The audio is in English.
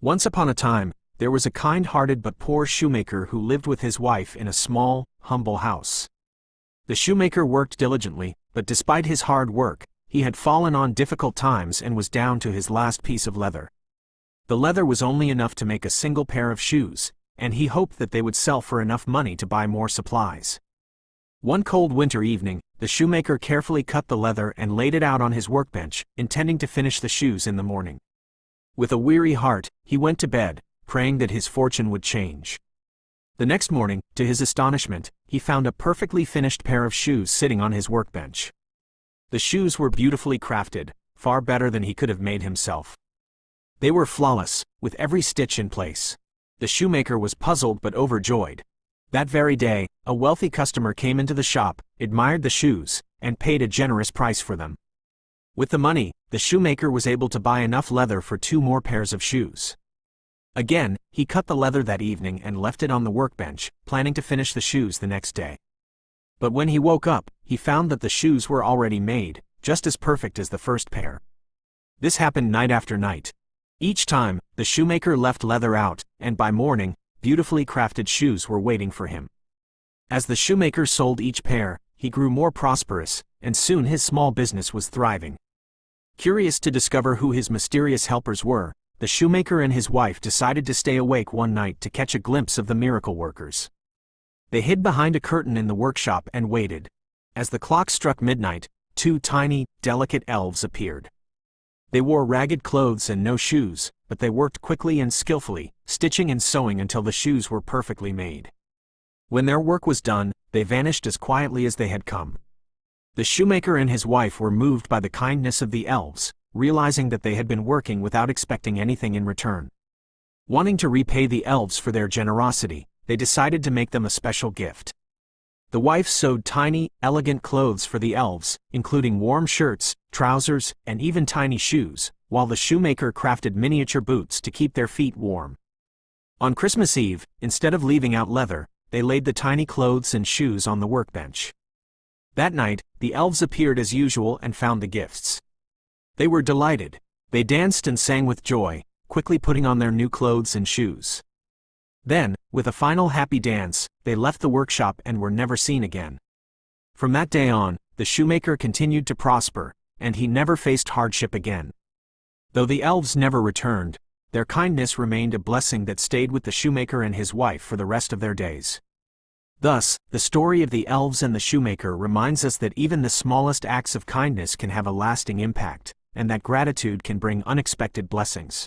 Once upon a time, there was a kind-hearted but poor shoemaker who lived with his wife in a small, humble house. The shoemaker worked diligently, but despite his hard work, he had fallen on difficult times and was down to his last piece of leather. The leather was only enough to make a single pair of shoes, and he hoped that they would sell for enough money to buy more supplies. One cold winter evening, the shoemaker carefully cut the leather and laid it out on his workbench, intending to finish the shoes in the morning. With a weary heart, he went to bed, praying that his fortune would change. The next morning, to his astonishment, he found a perfectly finished pair of shoes sitting on his workbench. The shoes were beautifully crafted, far better than he could have made himself. They were flawless, with every stitch in place. The shoemaker was puzzled but overjoyed. That very day, a wealthy customer came into the shop, admired the shoes, and paid a generous price for them. With the money, the shoemaker was able to buy enough leather for 2 more pairs of shoes. Again, he cut the leather that evening and left it on the workbench, planning to finish the shoes the next day. But when he woke up, he found that the shoes were already made, just as perfect as the first pair. This happened night after night. Each time, the shoemaker left leather out, and by morning, beautifully crafted shoes were waiting for him. As the shoemaker sold each pair, he grew more prosperous, and soon his small business was thriving. Curious to discover who his mysterious helpers were, the shoemaker and his wife decided to stay awake one night to catch a glimpse of the miracle workers. They hid behind a curtain in the workshop and waited. As the clock struck midnight, 2 tiny, delicate elves appeared. They wore ragged clothes and no shoes, but they worked quickly and skillfully, stitching and sewing until the shoes were perfectly made. When their work was done, they vanished as quietly as they had come. The shoemaker and his wife were moved by the kindness of the elves, realizing that they had been working without expecting anything in return. Wanting to repay the elves for their generosity, they decided to make them a special gift. The wife sewed tiny, elegant clothes for the elves, including warm shirts, trousers, and even tiny shoes, while the shoemaker crafted miniature boots to keep their feet warm. On Christmas Eve, instead of leaving out leather, they laid the tiny clothes and shoes on the workbench. That night, the elves appeared as usual and found the gifts. They were delighted. They danced and sang with joy, quickly putting on their new clothes and shoes. Then, with a final happy dance, they left the workshop and were never seen again. From that day on, the shoemaker continued to prosper, and he never faced hardship again. Though the elves never returned, their kindness remained a blessing that stayed with the shoemaker and his wife for the rest of their days. Thus, the story of the elves and the shoemaker reminds us that even the smallest acts of kindness can have a lasting impact, and that gratitude can bring unexpected blessings.